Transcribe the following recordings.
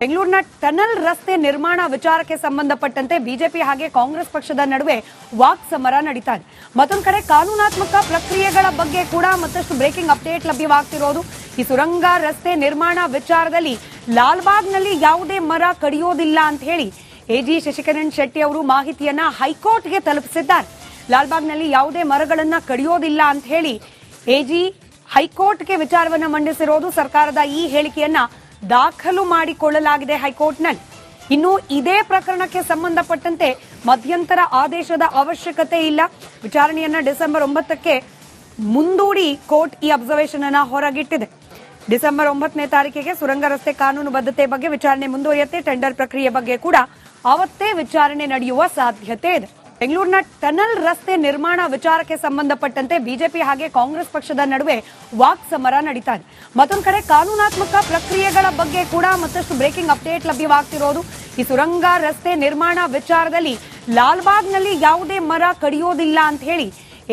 ಬೆಂಗಳೂರಿನ ಟನಲ್ ರಸ್ತೆ ನಿರ್ಮಾಣ ವಿಚಾರಕ್ಕೆ ಸಂಬಂಧಪಟ್ಟಂತೆ ಬಿಜೆಪಿ ಹಾಗೆ ಕಾಂಗ್ರೆಸ್ ಪಕ್ಷದ ನಡುವೆ ವಾಕ್ ಸಮರ ನಡೀತಾ ಇದೆ. ಮತ್ತೊಂದು ಕಡೆ ಕಾನೂನಾತ್ಮಕ ಪ್ರಕ್ರಿಯೆಗಳ ಬಗ್ಗೆ ಕೂಡ ಮತ್ತಷ್ಟು ಬ್ರೇಕಿಂಗ್ ಅಪ್ಡೇಟ್ ಲಭ್ಯವಾಗ್ತಿರೋದು. ಈ ಸುರಂಗ ರಸ್ತೆ ನಿರ್ಮಾಣ ವಿಚಾರದಲ್ಲಿ ಲಾಲ್ಬಾಗ್ನಲ್ಲಿ ಯಾವುದೇ ಮರ ಕಡಿಯೋದಿಲ್ಲ ಅಂತ ಹೇಳಿ ಎಜಿ ಶಶಿಕರಣ್ ಶೆಟ್ಟಿ ಅವರು ಮಾಹಿತಿಯನ್ನ ಹೈಕೋರ್ಟ್ಗೆ ತಲುಪಿಸಿದ್ದಾರೆ. ಲಾಲ್ಬಾಗ್ನಲ್ಲಿ ಯಾವುದೇ ಮರಗಳನ್ನ ಕಡಿಯೋದಿಲ್ಲ ಅಂತ ಹೇಳಿ ಎಜಿ ಹೈಕೋರ್ಟ್ಗೆ ವಿಚಾರವನ್ನ ಮಂಡಿಸಿರೋದು. ಸರ್ಕಾರದ ಈ ಹೇಳಿಕೆಯನ್ನ ದಾಖಲು ಮಾಡಿಕೊಳ್ಳಲಾಗಿದೆ ಹೈಕೋರ್ಟ್ನಲ್ಲಿ. ಇನ್ನು ಇದೇ ಪ್ರಕರಣಕ್ಕೆ ಸಂಬಂಧಪಟ್ಟಂತೆ ಮಧ್ಯಂತರ ಆದೇಶದ ಅವಶ್ಯಕತೆ ಇಲ್ಲ. ವಿಚಾರಣೆಯನ್ನ ಡಿಸೆಂಬರ್ 9ಕ್ಕೆ ಮುಂದೂಡಿ ಕೋರ್ಟ್ ಈ ಅಬ್ಸರ್ವೇಷನ್ ಅನ್ನ ಹೊರಗಿಟ್ಟಿದೆ. ಡಿಸೆಂಬರ್ 9ನೇ ತಾರೀಕಿಗೆ ಸುರಂಗ ರಸ್ತೆ ಕಾನೂನು ಬದ್ಧತೆ ಬಗ್ಗೆ ವಿಚಾರಣೆ ಮುಂದುವರಿಯುತ್ತೆ. ಟೆಂಡರ್ ಪ್ರಕ್ರಿಯೆ ಬಗ್ಗೆ ಕೂಡ ಅವತ್ತೇ ವಿಚಾರಣೆ ನಡೆಯುವ ಸಾಧ್ಯತೆ ಇದೆ. ಬೆಂಗಳೂರಿನ ಟನಲ್ ರಸ್ತೆ ನಿರ್ಮಾಣ ವಿಚಾರಕ್ಕೆ ಸಂಬಂಧಪಟ್ಟಂತೆ ಬಿಜೆಪಿ ಹಾಗೆ ಕಾಂಗ್ರೆಸ್ ಪಕ್ಷದ ನಡುವೆ ವಾಕ್ ಸಮರ ನಡೀತಾ ಇದೆ. ಮತ್ತೊಂದು ಕಡೆ ಕಾನೂನಾತ್ಮಕ ಪ್ರಕ್ರಿಯೆಗಳ ಬಗ್ಗೆ ಕೂಡ ಮತ್ತಷ್ಟು ಬ್ರೇಕಿಂಗ್ ಅಪ್ಡೇಟ್ ಲಭ್ಯವಾಗ್ತಿರೋದು. ಈ ಸುರಂಗ ರಸ್ತೆ ನಿರ್ಮಾಣ ವಿಚಾರದಲ್ಲಿ ಲಾಲ್ಬಾಗ್ನಲ್ಲಿ ಯಾವುದೇ ಮರ ಕಡಿಯೋದಿಲ್ಲ ಅಂತ ಹೇಳಿ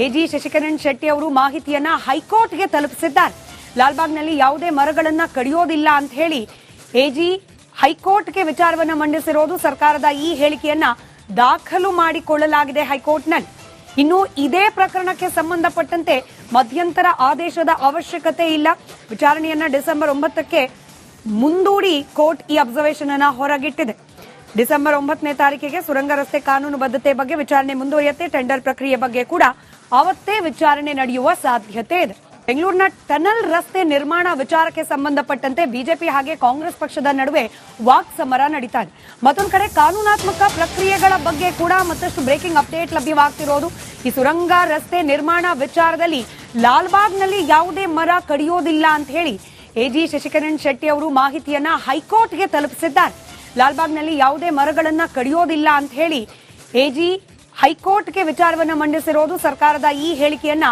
ಎಜಿ ಶಶಿಕರಣ್ ಶೆಟ್ಟಿ ಅವರು ಮಾಹಿತಿಯನ್ನ ಹೈಕೋರ್ಟ್ಗೆ ತಲುಪಿಸಿದ್ದಾರೆ. ಲಾಲ್ಬಾಗ್ನಲ್ಲಿ ಯಾವುದೇ ಮರಗಳನ್ನ ಕಡಿಯೋದಿಲ್ಲ ಅಂತ ಹೇಳಿ ಎಜಿ ಹೈಕೋರ್ಟ್ಗೆ ವಿಚಾರವನ್ನ ಮಂಡಿಸಿರೋದು. ಸರ್ಕಾರದ ಈ ಹೇಳಿಕೆಯನ್ನ ದಾಖಲು ಮಾಡಿಕೊಳ್ಳಲಾಗಿದೆ ಹೈಕೋರ್ಟ್ನಲ್ಲಿ. ಇನ್ನು ಇದೇ ಪ್ರಕರಣಕ್ಕೆ ಸಂಬಂಧಪಟ್ಟಂತೆ ಮಧ್ಯಂತರ ಆದೇಶದ ಅವಶ್ಯಕತೆ ಇಲ್ಲ. ವಿಚಾರಣೆಯನ್ನ ಡಿಸೆಂಬರ್ 9ಕ್ಕೆ ಮುಂದೂಡಿ ಕೋರ್ಟ್ ಈ ಅಬ್ಸರ್ವೇಷನ್ ಅನ್ನ ಹೊರಗಿಟ್ಟಿದೆ. ಡಿಸೆಂಬರ್ 9ನೇ ತಾರೀಕಿಗೆ ಸುರಂಗ ರಸ್ತೆ ಕಾನೂನು ಬದ್ಧತೆ ಬಗ್ಗೆ ವಿಚಾರಣೆ ಮುಂದುವರಿಯುತ್ತೆ. ಟೆಂಡರ್ ಪ್ರಕ್ರಿಯೆ ಬಗ್ಗೆ ಕೂಡ ಅವತ್ತೇ ವಿಚಾರಣೆ ನಡೆಯುವ ಸಾಧ್ಯತೆ ಇದೆ. ಬೆಂಗಳೂರಿನ ಟನಲ್ ರಸ್ತೆ ನಿರ್ಮಾಣ ವಿಚಾರಕ್ಕೆ ಸಂಬಂಧಪಟ್ಟಂತೆ ಬಿಜೆಪಿ ಹಾಗೆ ಕಾಂಗ್ರೆಸ್ ಪಕ್ಷದ ನಡುವೆ ವಾಕ್ ಸಮರ ನಡೀತಾ ಇದೆ. ಮತ್ತೊಂದು ಕಡೆ ಕಾನೂನಾತ್ಮಕ ಪ್ರಕ್ರಿಯೆಗಳ ಬಗ್ಗೆ ಕೂಡ ಮತ್ತಷ್ಟು ಬ್ರೇಕಿಂಗ್ ಅಪ್ಡೇಟ್ ಲಭ್ಯವಾಗ್ತಿರೋದು. ಈ ಸುರಂಗ ರಸ್ತೆ ನಿರ್ಮಾಣ ವಿಚಾರದಲ್ಲಿ ಲಾಲ್ಬಾಗ್ನಲ್ಲಿ ಯಾವುದೇ ಮರ ಕಡಿಯೋದಿಲ್ಲ ಅಂತ ಹೇಳಿ ಎಜಿ ಶಶಿಕರಣ್ ಶೆಟ್ಟಿ ಅವರು ಮಾಹಿತಿಯನ್ನ ಹೈಕೋರ್ಟ್ಗೆ ತಲುಪಿಸಿದ್ದಾರೆ. ಲಾಲ್ಬಾಗ್ನಲ್ಲಿ ಯಾವುದೇ ಮರಗಳನ್ನ ಕಡಿಯೋದಿಲ್ಲ ಅಂತ ಹೇಳಿ ಎಜಿ ಹೈಕೋರ್ಟ್ಗೆ ವಿಚಾರವನ್ನ ಮಂಡಿಸಿರೋದು. ಸರ್ಕಾರದ ಈ ಹೇಳಿಕೆಯನ್ನ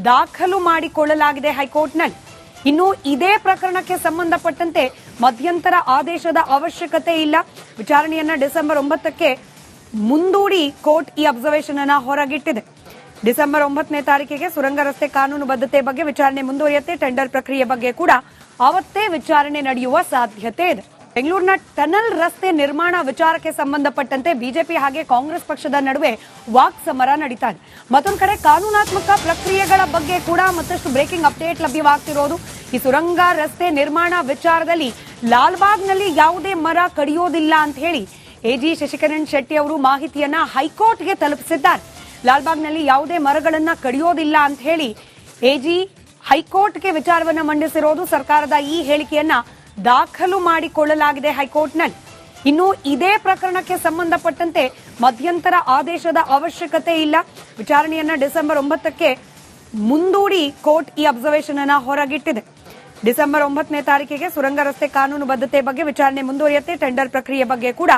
ದಾಖಲು ಮಾಡಿಕೊಳ್ಳಲಾಗಿದೆ ಹೈಕೋರ್ಟ್ನಲ್ಲಿ. ಇನ್ನು ಇದೇ ಪ್ರಕರಣಕ್ಕೆ ಸಂಬಂಧಪಟ್ಟಂತೆ ಮಧ್ಯಂತರ ಆದೇಶದ ಅವಶ್ಯಕತೆ ಇಲ್ಲ. ವಿಚಾರಣೆಯನ್ನ ಡಿಸೆಂಬರ್ 9ಕ್ಕೆ ಮುಂದೂಡಿ ಕೋರ್ಟ್ ಈ ಅಬ್ಸರ್ವೇಷನ್ ಅನ್ನ ಹೊರಗಿಟ್ಟಿದೆ. ಡಿಸೆಂಬರ್ 9ನೇ ತಾರೀಕಿಗೆ ಸುರಂಗ ರಸ್ತೆ ಕಾನೂನು ಬದ್ಧತೆ ಬಗ್ಗೆ ವಿಚಾರಣೆ ಮುಂದುವರಿಯುತ್ತೆ. ಟೆಂಡರ್ ಪ್ರಕ್ರಿಯೆ ಬಗ್ಗೆ ಕೂಡ ಅವತ್ತೇ ವಿಚಾರಣೆ ನಡೆಯುವ ಸಾಧ್ಯತೆ ಇದೆ. ಬೆಂಗಳೂರಿನ ಟನಲ್ ರಸ್ತೆ ನಿರ್ಮಾಣ ವಿಚಾರಕ್ಕೆ ಸಂಬಂಧಪಟ್ಟಂತೆ ಬಿಜೆಪಿ ಹಾಗೆ ಕಾಂಗ್ರೆಸ್ ಪಕ್ಷದ ನಡುವೆ ವಾಕ್ ಸಮರ ನಡೀತಾ ಇದೆ. ಮತ್ತೊಂದು ಕಡೆ ಕಾನೂನಾತ್ಮಕ ಪ್ರಕ್ರಿಯೆಗಳ ಬಗ್ಗೆ ಕೂಡ ಮತ್ತಷ್ಟು ಬ್ರೇಕಿಂಗ್ ಅಪ್ಡೇಟ್ ಲಭ್ಯವಾಗ್ತಿರೋದು. ಈ ಸುರಂಗ ರಸ್ತೆ ನಿರ್ಮಾಣ ವಿಚಾರದಲ್ಲಿ ಲಾಲ್ಬಾಗ್ನಲ್ಲಿ ಯಾವುದೇ ಮರ ಕಡಿಯೋದಿಲ್ಲ ಅಂತ ಹೇಳಿ ಎಜಿ ಶಶಿಕರಣ್ ಶೆಟ್ಟಿ ಅವರು ಮಾಹಿತಿಯನ್ನ ಹೈಕೋರ್ಟ್ಗೆ ತಲುಪಿಸಿದ್ದಾರೆ. ಲಾಲ್ಬಾಗ್ನಲ್ಲಿ ಯಾವುದೇ ಮರಗಳನ್ನ ಕಡಿಯೋದಿಲ್ಲ ಅಂತ ಹೇಳಿ ಎಜಿ ಹೈಕೋರ್ಟ್ಗೆ ವಿಚಾರವನ್ನ ಮಂಡಿಸಿರೋದು. ಸರ್ಕಾರದ ಈ ಹೇಳಿಕೆಯನ್ನ ದಾಖಲು ಮಾಡಿಕೊಳ್ಳಲಾಗಿದೆ ಹೈಕೋರ್ಟ್ನಲ್ಲಿ. ಇನ್ನು ಇದೇ ಪ್ರಕರಣಕ್ಕೆ ಸಂಬಂಧಪಟ್ಟಂತೆ ಮಧ್ಯಂತರ ಆದೇಶದ ಅವಶ್ಯಕತೆ ಇಲ್ಲ. ವಿಚಾರಣೆಯನ್ನ ಡಿಸೆಂಬರ್ 9ಕ್ಕೆ ಮುಂದೂಡಿ ಕೋರ್ಟ್ ಈ ಅಬ್ಸರ್ವೇಷನ್ ಅನ್ನ ಹೊರಗಿಟ್ಟಿದೆ. ಡಿಸೆಂಬರ್ 9ನೇ ತಾರೀಕಿಗೆ ಸುರಂಗ ರಸ್ತೆ ಕಾನೂನು ಬದ್ಧತೆ ಬಗ್ಗೆ ವಿಚಾರಣೆ ಮುಂದುವರಿಯುತ್ತೆ. ಟೆಂಡರ್ ಪ್ರಕ್ರಿಯೆ ಬಗ್ಗೆ ಕೂಡ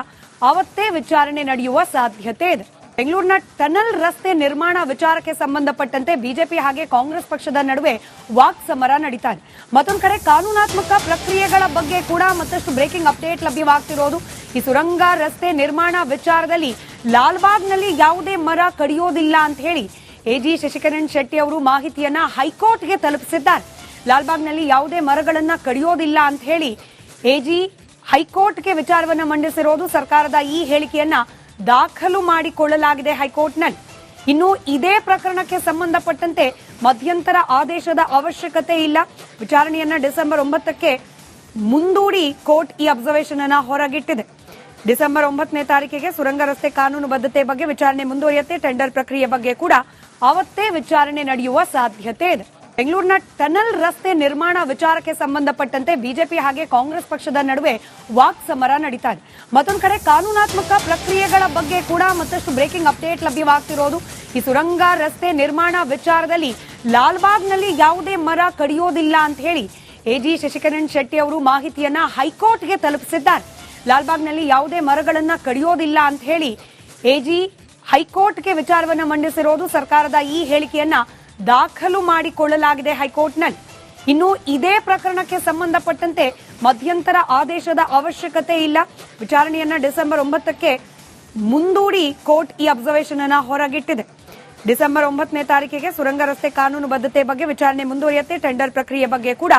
ಅವತ್ತೇ ವಿಚಾರಣೆ ನಡೆಯುವ ಸಾಧ್ಯತೆ ಇದೆ. ಬೆಂಗಳೂರಿನ ಟನಲ್ ರಸ್ತೆ ನಿರ್ಮಾಣ ವಿಚಾರಕ್ಕೆ ಸಂಬಂಧಪಟ್ಟಂತೆ ಬಿಜೆಪಿ ಹಾಗೆ ಕಾಂಗ್ರೆಸ್ ಪಕ್ಷದ ನಡುವೆ ವಾಕ್ ಸಮರ ನಡೀತಾ ಇದೆ. ಮತ್ತೊಂದು ಕಡೆ ಕಾನೂನಾತ್ಮಕ ಪ್ರಕ್ರಿಯೆಗಳ ಬಗ್ಗೆ ಕೂಡ ಮತ್ತಷ್ಟು ಬ್ರೇಕಿಂಗ್ ಅಪ್ಡೇಟ್ ಲಭ್ಯವಾಗ್ತಿರೋದು. ಈ ಸುರಂಗ ರಸ್ತೆ ನಿರ್ಮಾಣ ವಿಚಾರದಲ್ಲಿ ಲಾಲ್ಬಾಗ್ನಲ್ಲಿ ಯಾವುದೇ ಮರ ಕಡಿಯೋದಿಲ್ಲ ಅಂತ ಹೇಳಿ ಎಜಿ ಶಶಿಕರಣ್ ಶೆಟ್ಟಿ ಅವರು ಮಾಹಿತಿಯನ್ನ ಹೈಕೋರ್ಟ್ಗೆ ತಲುಪಿಸಿದ್ದಾರೆ. ಲಾಲ್ಬಾಗ್ನಲ್ಲಿ ಯಾವುದೇ ಮರಗಳನ್ನ ಕಡಿಯೋದಿಲ್ಲ ಅಂತ ಹೇಳಿ ಎಜಿ ಹೈಕೋರ್ಟ್ಗೆ ವಿಚಾರವನ್ನ ಮಂಡಿಸಿರೋದು. ಸರ್ಕಾರದ ಈ ಹೇಳಿಕೆಯನ್ನ ದಾಖಲು ಮಾಡಿಕೊಳ್ಳಲಾಗಿದೆ ಹೈಕೋರ್ಟ್ನಲ್ಲಿ. ಇನ್ನು ಇದೇ ಪ್ರಕರಣಕ್ಕೆ ಸಂಬಂಧಪಟ್ಟಂತೆ ಮಧ್ಯಂತರ ಆದೇಶದ ಅವಶ್ಯಕತೆ ಇಲ್ಲ. ವಿಚಾರಣೆಯನ್ನ ಡಿಸೆಂಬರ್ 9ಕ್ಕೆ ಮುಂದೂಡಿ ಕೋರ್ಟ್ ಈ ಅಬ್ಸರ್ವೇಷನ್ ಅನ್ನ ಹೊರಗಿಟ್ಟಿದೆ. ಡಿಸೆಂಬರ್ 9ನೇ ತಾರೀಕಿಗೆ ಸುರಂಗ ರಸ್ತೆ ಕಾನೂನು ಬದ್ಧತೆ ಬಗ್ಗೆ ವಿಚಾರಣೆ ಮುಂದುವರಿಯುತ್ತೆ. ಟೆಂಡರ್ ಪ್ರಕ್ರಿಯೆ ಬಗ್ಗೆ ಕೂಡ ಅವತ್ತೇ ವಿಚಾರಣೆ ನಡೆಯುವ ಸಾಧ್ಯತೆ ಇದೆ. ಬೆಂಗಳೂರಿನ ಟನಲ್ ರಸ್ತೆ ನಿರ್ಮಾಣ ವಿಚಾರಕ್ಕೆ ಸಂಬಂಧಪಟ್ಟಂತೆ ಬಿಜೆಪಿ ಹಾಗೆ ಕಾಂಗ್ರೆಸ್ ಪಕ್ಷದ ನಡುವೆ ವಾಕ್ ಸಮರ ನಡೀತಾ ಇದೆ. ಮತ್ತೊಂದು ಕಡೆ ಕಾನೂನಾತ್ಮಕ ಪ್ರಕ್ರಿಯೆಗಳ ಬಗ್ಗೆ ಕೂಡ ಮತ್ತಷ್ಟು ಬ್ರೇಕಿಂಗ್ ಅಪ್ಡೇಟ್ ಲಭ್ಯವಾಗ್ತಿರೋದು. ಈ ಸುರಂಗ ರಸ್ತೆ ನಿರ್ಮಾಣ ವಿಚಾರದಲ್ಲಿ ಲಾಲ್ಬಾಗ್ನಲ್ಲಿ ಯಾವುದೇ ಮರ ಕಡಿಯೋದಿಲ್ಲ ಅಂತ ಹೇಳಿ ಎಜಿ ಶಶಿಕರಣ್ ಶೆಟ್ಟಿ ಅವರು ಮಾಹಿತಿಯನ್ನ ಹೈಕೋರ್ಟ್ಗೆ ತಲುಪಿಸಿದ್ದಾರೆ. ಲಾಲ್ಬಾಗ್ನಲ್ಲಿ ಯಾವುದೇ ಮರಗಳನ್ನ ಕಡಿಯೋದಿಲ್ಲ ಅಂತ ಹೇಳಿ ಎಜಿ ಹೈಕೋರ್ಟ್ಗೆ ವಿಚಾರವನ್ನ ಮಂಡಿಸಿರೋದು. ಸರ್ಕಾರದ ಈ ಹೇಳಿಕೆಯನ್ನ ದಾಖಲು ಮಾಡಿಕೊಳ್ಳಲಾಗಿದೆ ಹೈಕೋರ್ಟ್ನಲ್ಲಿ. ಇನ್ನು ಇದೇ ಪ್ರಕರಣಕ್ಕೆ ಸಂಬಂಧಪಟ್ಟಂತೆ ಮಧ್ಯಂತರ ಆದೇಶದ ಅವಶ್ಯಕತೆ ಇಲ್ಲ. ವಿಚಾರಣೆಯನ್ನ ಡಿಸೆಂಬರ್ 9ಕ್ಕೆ ಮುಂದೂಡಿ ಕೋರ್ಟ್ ಈ ಅಬ್ಸರ್ವೇಷನ್ ಅನ್ನ ಹೊರಗಿಟ್ಟಿದೆ. ಡಿಸೆಂಬರ್ 9ನೇ ತಾರೀಕಿಗೆ ಸುರಂಗ ರಸ್ತೆ ಕಾನೂನು ಬದ್ಧತೆ ಬಗ್ಗೆ ವಿಚಾರಣೆ ಮುಂದುವರಿಯುತ್ತೆ. ಟೆಂಡರ್ ಪ್ರಕ್ರಿಯೆ ಬಗ್ಗೆ ಕೂಡ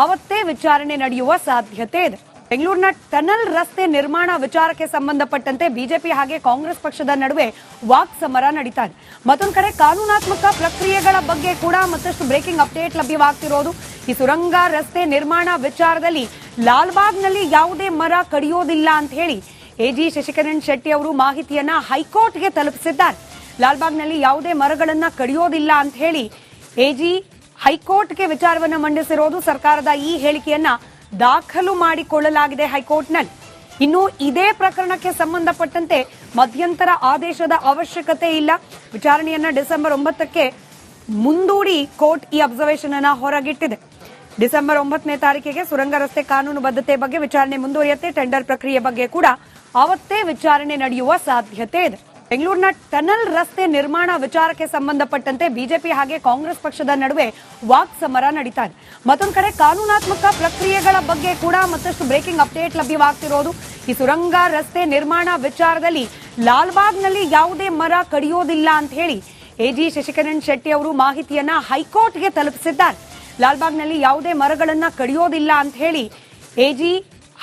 ಅವತ್ತೇ ವಿಚಾರಣೆ ನಡೆಯುವ ಸಾಧ್ಯತೆ ಇದೆ. ಬೆಂಗಳೂರಿನ ಟನಲ್ ರಸ್ತೆ ನಿರ್ಮಾಣ ವಿಚಾರಕ್ಕೆ ಸಂಬಂಧಪಟ್ಟಂತೆ ಬಿಜೆಪಿ ಹಾಗೆ ಕಾಂಗ್ರೆಸ್ ಪಕ್ಷದ ನಡುವೆ ವಾಕ್ ಸಮರ ನಡೀತಾ ಇದೆ. ಮತ್ತೊಂದು ಕಡೆ ಕಾನೂನಾತ್ಮಕ ಪ್ರಕ್ರಿಯೆಗಳ ಬಗ್ಗೆ ಕೂಡ ಮತ್ತಷ್ಟು ಬ್ರೇಕಿಂಗ್ ಅಪ್ಡೇಟ್ ಲಭ್ಯವಾಗ್ತಿರೋದು. ಈ ಸುರಂಗ ರಸ್ತೆ ನಿರ್ಮಾಣ ವಿಚಾರದಲ್ಲಿ ಲಾಲ್ಬಾಗ್ನಲ್ಲಿ ಯಾವುದೇ ಮರ ಕಡಿಯೋದಿಲ್ಲ ಅಂತ ಹೇಳಿ ಎಜಿ ಶಶಿಕರಣ್ ಶೆಟ್ಟಿ ಅವರು ಮಾಹಿತಿಯನ್ನ ಹೈಕೋರ್ಟ್ಗೆ ತಲುಪಿಸಿದ್ದಾರೆ. ಲಾಲ್ಬಾಗ್ನಲ್ಲಿ ಯಾವುದೇ ಮರಗಳನ್ನ ಕಡಿಯೋದಿಲ್ಲ ಅಂತ ಹೇಳಿ ಎಜಿ ಹೈಕೋರ್ಟ್ಗೆ ವಿಚಾರವನ್ನ ಮಂಡಿಸಿರೋದು. ಸರ್ಕಾರದ ಈ ಹೇಳಿಕೆಯನ್ನ ದಾಖಲು ಮಾಡಿಕೊಳ್ಳಲಾಗಿದೆ ಹೈಕೋರ್ಟ್ನಲ್ಲಿ. ಇನ್ನು ಇದೇ ಪ್ರಕರಣಕ್ಕೆ ಸಂಬಂಧಪಟ್ಟಂತೆ ಮಧ್ಯಂತರ ಆದೇಶದ ಅವಶ್ಯಕತೆ ಇಲ್ಲ. ವಿಚಾರಣೆಯನ್ನ ಡಿಸೆಂಬರ್ 9ಕ್ಕೆ ಮುಂದೂಡಿ ಕೋರ್ಟ್ ಈ ಅಬ್ಸರ್ವೇಷನ್ ಅನ್ನ ಹೊರಗಿಟ್ಟಿದೆ. ಡಿಸೆಂಬರ್ 9ನೇ ತಾರೀಕಿಗೆ ಸುರಂಗ ರಸ್ತೆ ಕಾನೂನು ಬದ್ಧತೆ ಬಗ್ಗೆ ವಿಚಾರಣೆ ಮುಂದುವರಿಯುತ್ತೆ. ಟೆಂಡರ್ ಪ್ರಕ್ರಿಯೆ ಬಗ್ಗೆ ಕೂಡ ಅವತ್ತೇ ವಿಚಾರಣೆ ನಡೆಯುವ ಸಾಧ್ಯತೆ ಇದೆ. ಬೆಂಗಳೂರಿನ ಟನಲ್ ರಸ್ತೆ ನಿರ್ಮಾಣ ವಿಚಾರಕ್ಕೆ ಸಂಬಂಧಪಟ್ಟಂತೆ ಬಿಜೆಪಿ ಹಾಗೆ ಕಾಂಗ್ರೆಸ್ ಪಕ್ಷದ ನಡುವೆ ವಾಕ್ ಸಮರ ನಡೀತಾ ಇದೆ. ಮತ್ತೊಂದು ಕಡೆ ಕಾನೂನಾತ್ಮಕ ಪ್ರಕ್ರಿಯೆಗಳ ಬಗ್ಗೆ ಕೂಡ ಮತ್ತಷ್ಟು ಬ್ರೇಕಿಂಗ್ ಅಪ್ಡೇಟ್ ಲಭ್ಯವಾಗ್ತಿರೋದು. ಈ ಸುರಂಗ ರಸ್ತೆ ನಿರ್ಮಾಣ ವಿಚಾರದಲ್ಲಿ ಲಾಲ್ಬಾಗ್ನಲ್ಲಿ ಯಾವುದೇ ಮರ ಕಡಿಯೋದಿಲ್ಲ ಅಂತ ಹೇಳಿ ಎಜಿ ಶಶಿಕರಣ್ ಶೆಟ್ಟಿ ಅವರು ಮಾಹಿತಿಯನ್ನ ಹೈಕೋರ್ಟ್ಗೆ ತಲುಪಿಸಿದ್ದಾರೆ. ಲಾಲ್ಬಾಗ್ನಲ್ಲಿ ಯಾವುದೇ ಮರಗಳನ್ನ ಕಡಿಯೋದಿಲ್ಲ ಅಂತ ಹೇಳಿ ಎಜಿ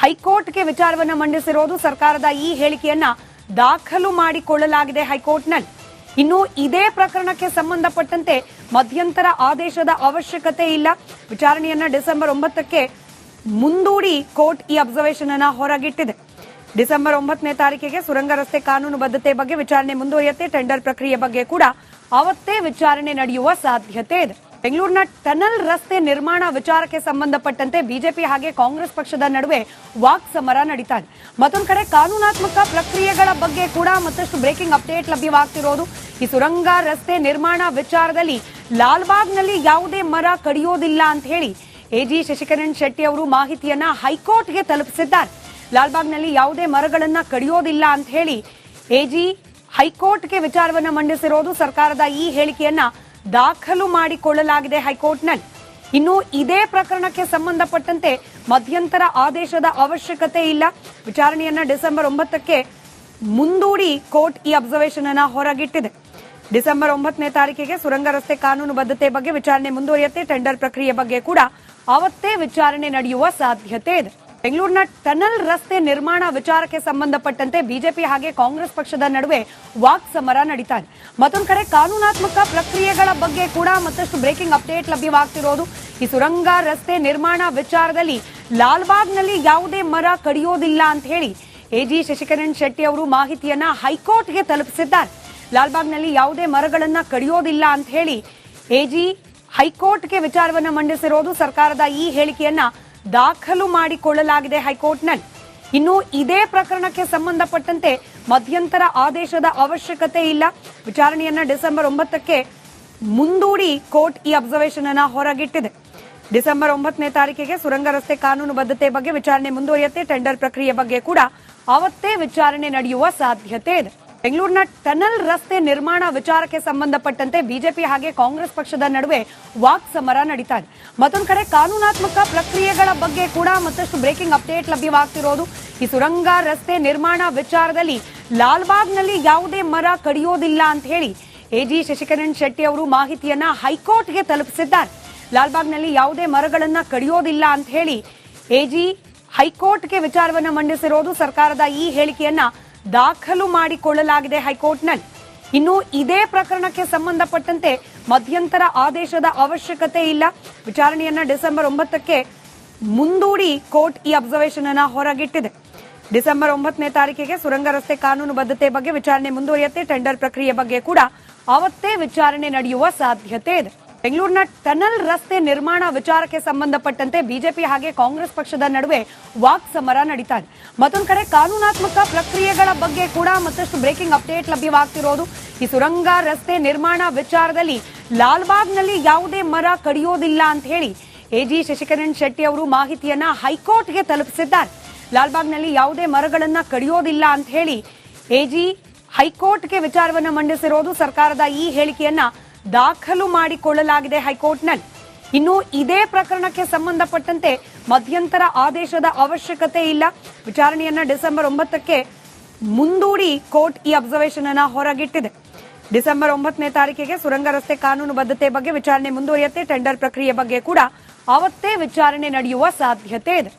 ಹೈಕೋರ್ಟ್ಗೆ ವಿಚಾರವನ್ನ ಮಂಡಿಸಿರೋದು. ಸರ್ಕಾರದ ಈ ಹೇಳಿಕೆಯನ್ನ ದಾಖಲು ಮಾಡಿಕೊಳ್ಳಲಾಗಿದೆ ಹೈಕೋರ್ಟ್ನಲ್ಲಿ. ಇನ್ನು ಇದೇ ಪ್ರಕರಣಕ್ಕೆ ಸಂಬಂಧಪಟ್ಟಂತೆ ಮಧ್ಯಂತರ ಆದೇಶದ ಅವಶ್ಯಕತೆ ಇಲ್ಲ. ವಿಚಾರಣೆಯನ್ನ ಡಿಸೆಂಬರ್ 9ಕ್ಕೆ ಮುಂದೂಡಿ ಕೋರ್ಟ್ ಈ ಅಬ್ಸರ್ವೇಷನ್ ಅನ್ನ ಹೊರಗಿಟ್ಟಿದೆ. ಡಿಸೆಂಬರ್ 9ನೇ ತಾರೀಕಿಗೆ ಸುರಂಗ ರಸ್ತೆ ಕಾನೂನು ಬದ್ಧತೆ ಬಗ್ಗೆ ವಿಚಾರಣೆ ಮುಂದುವರಿಯುತ್ತೆ. ಟೆಂಡರ್ ಪ್ರಕ್ರಿಯೆ ಬಗ್ಗೆ ಕೂಡ ಅವತ್ತೇ ವಿಚಾರಣೆ ನಡೆಯುವ ಸಾಧ್ಯತೆ ಇದೆ. ಬೆಂಗಳೂರಿನ ಟನಲ್ ರಸ್ತೆ ನಿರ್ಮಾಣ ವಿಚಾರಕ್ಕೆ ಸಂಬಂಧಪಟ್ಟಂತೆ ಬಿಜೆಪಿ ಹಾಗೆ ಕಾಂಗ್ರೆಸ್ ಪಕ್ಷದ ನಡುವೆ ವಾಕ್ ಸಮರ ನಡೀತಾ ಇದೆ. ಮತ್ತೊಂದು ಕಡೆ ಕಾನೂನಾತ್ಮಕ ಪ್ರಕ್ರಿಯೆಗಳ ಬಗ್ಗೆ ಕೂಡ ಮತ್ತಷ್ಟು ಬ್ರೇಕಿಂಗ್ ಅಪ್ಡೇಟ್ ಲಭ್ಯವಾಗ್ತಿರೋದು. ಈ ಸುರಂಗ ರಸ್ತೆ ನಿರ್ಮಾಣ ವಿಚಾರದಲ್ಲಿ ಲಾಲ್ಬಾಗ್ನಲ್ಲಿ ಯಾವುದೇ ಮರ ಕಡಿಯೋದಿಲ್ಲ ಅಂತ ಹೇಳಿ ಎಜಿ ಶಶಿಕರಣ್ ಶೆಟ್ಟಿ ಅವರು ಮಾಹಿತಿಯನ್ನ ಹೈಕೋರ್ಟ್ಗೆ ತಲುಪಿಸಿದ್ದಾರೆ. ಲಾಲ್ಬಾಗ್ನಲ್ಲಿ ಯಾವುದೇ ಮರಗಳನ್ನ ಕಡಿಯೋದಿಲ್ಲ ಅಂತ ಹೇಳಿ ಎಜಿ ಹೈಕೋರ್ಟ್ಗೆ ವಿಚಾರವನ್ನ ಮಂಡಿಸಿರೋದು. ಸರ್ಕಾರದ ಈ ಹೇಳಿಕೆಯನ್ನ ದಾಖಲು ಮಾಡಿಕೊಳ್ಳಲಾಗಿದೆ ಹೈಕೋರ್ಟ್ನಲ್ಲಿ. ಇನ್ನು ಇದೇ ಪ್ರಕರಣಕ್ಕೆ ಸಂಬಂಧಪಟ್ಟಂತೆ ಮಧ್ಯಂತರ ಆದೇಶದ ಅವಶ್ಯಕತೆ ಇಲ್ಲ. ವಿಚಾರಣೆಯನ್ನ ಡಿಸೆಂಬರ್ 9ಕ್ಕೆ ಮುಂದೂಡಿ ಕೋರ್ಟ್ ಈ ಅಬ್ಸರ್ವೇಷನ್ ಅನ್ನ ಹೊರಗಿಟ್ಟಿದೆ. ಡಿಸೆಂಬರ್ 9ನೇ ತಾರೀಕಿಗೆ ಸುರಂಗ ರಸ್ತೆ ಕಾನೂನು ಬದ್ಧತೆ ಬಗ್ಗೆ ವಿಚಾರಣೆ ಮುಂದುವರಿಯುತ್ತೆ. ಟೆಂಡರ್ ಪ್ರಕ್ರಿಯೆ ಬಗ್ಗೆ ಕೂಡ ಅವತ್ತೇ ವಿಚಾರಣೆ ನಡೆಯುವ ಸಾಧ್ಯತೆ ಇದೆ. ಬೆಂಗಳೂರಿನ ಟನಲ್ ರಸ್ತೆ ನಿರ್ಮಾಣ ವಿಚಾರಕ್ಕೆ ಸಂಬಂಧಪಟ್ಟಂತೆ ಬಿಜೆಪಿ ಹಾಗೆ ಕಾಂಗ್ರೆಸ್ ಪಕ್ಷದ ನಡುವೆ ವಾಕ್ ಸಮರ ನಡೀತಾ ಇದೆ. ಮತ್ತೊಂದು ಕಡೆ ಕಾನೂನಾತ್ಮಕ ಪ್ರಕ್ರಿಯೆಗಳ ಬಗ್ಗೆ ಕೂಡ ಮತ್ತಷ್ಟು ಬ್ರೇಕಿಂಗ್ ಅಪ್ಡೇಟ್ ಲಭ್ಯವಾಗ್ತಿರೋದು. ಈ ಸುರಂಗ ರಸ್ತೆ ನಿರ್ಮಾಣ ವಿಚಾರದಲ್ಲಿ ಲಾಲ್ಬಾಗ್ನಲ್ಲಿ ಯಾವುದೇ ಮರ ಕಡಿಯೋದಿಲ್ಲ ಅಂತ ಹೇಳಿ ಎಜಿ ಶಶಿಕರಣ್ ಶೆಟ್ಟಿ ಅವರು ಮಾಹಿತಿಯನ್ನ ಹೈಕೋರ್ಟ್ಗೆ ತಲುಪಿಸಿದ್ದಾರೆ. ಲಾಲ್ಬಾಗ್ನಲ್ಲಿ ಯಾವುದೇ ಮರಗಳನ್ನ ಕಡಿಯೋದಿಲ್ಲ ಅಂತ ಹೇಳಿ ಎಜಿ ಹೈಕೋರ್ಟ್ಗೆ ವಿಚಾರವನ್ನ ಮಂಡಿಸಿರೋದು. ಸರ್ಕಾರದ ಈ ಹೇಳಿಕೆಯನ್ನ ದಾಖಲು ಮಾಡಿಕೊಳ್ಳಲಾಗಿದೆ ಹೈಕೋರ್ಟ್ನಲ್ಲಿ. ಇನ್ನು ಇದೇ ಪ್ರಕರಣಕ್ಕೆ ಸಂಬಂಧಪಟ್ಟಂತೆ ಮಧ್ಯಂತರ ಆದೇಶದ ಅವಶ್ಯಕತೆ ಇಲ್ಲ. ವಿಚಾರಣೆಯನ್ನ ಡಿಸೆಂಬರ್ 9ಕ್ಕೆ ಮುಂದೂಡಿ ಕೋರ್ಟ್ ಈ ಅಬ್ಸರ್ವೇಷನ್ ಅನ್ನ ಹೊರಗಿಟ್ಟಿದೆ. ಡಿಸೆಂಬರ್ 9ನೇ ತಾರೀಕಿಗೆ ಸುರಂಗ ರಸ್ತೆ ಕಾನೂನು ಬದ್ಧತೆ ಬಗ್ಗೆ ವಿಚಾರಣೆ ಮುಂದುವರಿಯುತ್ತೆ. ಟೆಂಡರ್ ಪ್ರಕ್ರಿಯೆ ಬಗ್ಗೆ ಕೂಡ ಅವತ್ತೇ ವಿಚಾರಣೆ ನಡೆಯುವ ಸಾಧ್ಯತೆ ಇದೆ. ಬೆಂಗಳೂರಿನ ಟನಲ್ ರಸ್ತೆ ನಿರ್ಮಾಣ ವಿಚಾರಕ್ಕೆ ಸಂಬಂಧಪಟ್ಟಂತೆ ಬಿಜೆಪಿ ಹಾಗೆ ಕಾಂಗ್ರೆಸ್ ಪಕ್ಷದ ನಡುವೆ ವಾಕ್ ಸಮರ ನಡೀತಾ ಇದೆ. ಮತ್ತೊಂದು ಕಡೆ ಕಾನೂನಾತ್ಮಕ ಪ್ರಕ್ರಿಯೆಗಳ ಬಗ್ಗೆ ಕೂಡ ಮತ್ತಷ್ಟು ಬ್ರೇಕಿಂಗ್ ಅಪ್ಡೇಟ್ ಲಭ್ಯವಾಗ್ತಿರೋದು. ಈ ಸುರಂಗ ರಸ್ತೆ ನಿರ್ಮಾಣ ವಿಚಾರದಲ್ಲಿ ಲಾಲ್ಬಾಗ್ನಲ್ಲಿ ಯಾವುದೇ ಮರ ಕಡಿಯೋದಿಲ್ಲ ಅಂತ ಹೇಳಿ ಎಜಿ ಶಶಿಕರಣ್ ಶೆಟ್ಟಿ ಅವರು ಮಾಹಿತಿಯನ್ನ ಹೈಕೋರ್ಟ್ಗೆ ತಲುಪಿಸಿದ್ದಾರೆ. ಲಾಲ್ಬಾಗ್ನಲ್ಲಿ ಯಾವುದೇ ಮರಗಳನ್ನ ಕಡಿಯೋದಿಲ್ಲ ಅಂತ ಹೇಳಿ ಎಜಿ ಹೈಕೋರ್ಟ್ಗೆ ವಿಚಾರವನ್ನ ಮಂಡಿಸಿರೋದು. ಸರ್ಕಾರದ ಈ ಹೇಳಿಕೆಯನ್ನ ದಾಖಲು ಮಾಡಿಕೊಳ್ಳಲಾಗಿದೆ ಹೈಕೋರ್ಟ್ನಲ್ಲಿ. ಇನ್ನು ಇದೇ ಪ್ರಕರಣಕ್ಕೆ ಸಂಬಂಧಪಟ್ಟಂತೆ ಮಧ್ಯಂತರ ಆದೇಶದ ಅವಶ್ಯಕತೆ ಇಲ್ಲ. ವಿಚಾರಣೆಯನ್ನ ಡಿಸೆಂಬರ್ 9ಕ್ಕೆ ಮುಂದೂಡಿ ಕೋರ್ಟ್ ಈ ಅಬ್ಸರ್ವೇಷನ್ ಅನ್ನ ಹೊರಗಿಟ್ಟಿದೆ. ಡಿಸೆಂಬರ್ 9ನೇ ತಾರೀಕಿಗೆ ಸುರಂಗ ರಸ್ತೆ ಕಾನೂನು ಬದ್ಧತೆ ಬಗ್ಗೆ ವಿಚಾರಣೆ ಮುಂದುವರಿಯುತ್ತೆ. ಟೆಂಡರ್ ಪ್ರಕ್ರಿಯೆ ಬಗ್ಗೆ ಕೂಡ ಅವತ್ತೇ ವಿಚಾರಣೆ ನಡೆಯುವ ಸಾಧ್ಯತೆ ಇದೆ. ಬೆಂಗಳೂರಿನ ಟನಲ್ ರಸ್ತೆ ನಿರ್ಮಾಣ ವಿಚಾರಕ್ಕೆ ಸಂಬಂಧಪಟ್ಟಂತೆ ಬಿಜೆಪಿ ಹಾಗೆ ಕಾಂಗ್ರೆಸ್ ಪಕ್ಷದ ನಡುವೆ ವಾಕ್ ಸಮರ ನಡೀತಾ ಇದೆ. ಮತ್ತೊಂದು ಕಡೆ ಕಾನೂನಾತ್ಮಕ ಪ್ರಕ್ರಿಯೆಗಳ ಬಗ್ಗೆ ಕೂಡ ಮತ್ತಷ್ಟು ಬ್ರೇಕಿಂಗ್ ಅಪ್ಡೇಟ್ ಲಭ್ಯವಾಗ್ತಿರೋದು. ಈ ಸುರಂಗ ರಸ್ತೆ ನಿರ್ಮಾಣ ವಿಚಾರದಲ್ಲಿ ಲಾಲ್ಬಾಗ್ನಲ್ಲಿ ಯಾವುದೇ ಮರ ಕಡಿಯೋದಿಲ್ಲ ಅಂತ ಹೇಳಿ ಎಜಿ ಶಶಿಕರಣ್ ಶೆಟ್ಟಿ ಅವರು ಮಾಹಿತಿಯನ್ನ ಹೈಕೋರ್ಟ್ಗೆ ತಲುಪಿಸಿದ್ದಾರೆ. ಲಾಲ್ಬಾಗ್ನಲ್ಲಿ ಯಾವುದೇ ಮರಗಳನ್ನ ಕಡಿಯೋದಿಲ್ಲ ಅಂತ ಹೇಳಿ ಎಜಿ ಹೈಕೋರ್ಟ್ಗೆ ವಿಚಾರವನ್ನ ಮಂಡಿಸಿರೋದು. ಸರ್ಕಾರದ ಈ ಹೇಳಿಕೆಯನ್ನ ದಾಖಲು ಮಾಡಿಕೊಳ್ಳಲಾಗಿದೆ ಹೈಕೋರ್ಟ್ನಲ್ಲಿ. ಇನ್ನು ಇದೇ ಪ್ರಕರಣಕ್ಕೆ ಸಂಬಂಧಪಟ್ಟಂತೆ ಮಧ್ಯಂತರ ಆದೇಶದ ಅವಶ್ಯಕತೆ ಇಲ್ಲ. ವಿಚಾರಣೆಯನ್ನ ಡಿಸೆಂಬರ್ 9ಕ್ಕೆ ಮುಂದೂಡಿ ಕೋರ್ಟ್ ಈ ಅಬ್ಸರ್ವೇಷನ್ ಅನ್ನ ಹೊರಗಿಟ್ಟಿದೆ. ಡಿಸೆಂಬರ್ 9ನೇ ತಾರೀಕಿಗೆ ಸುರಂಗ ರಸ್ತೆ ಕಾನೂನು ಬದ್ಧತೆ ಬಗ್ಗೆ ವಿಚಾರಣೆ ಮುಂದುವರಿಯುತ್ತೆ. ಟೆಂಡರ್ ಪ್ರಕ್ರಿಯೆ ಬಗ್ಗೆ ಕೂಡ ಅವತ್ತೇ ವಿಚಾರಣೆ ನಡೆಯುವ ಸಾಧ್ಯತೆ ಇದೆ.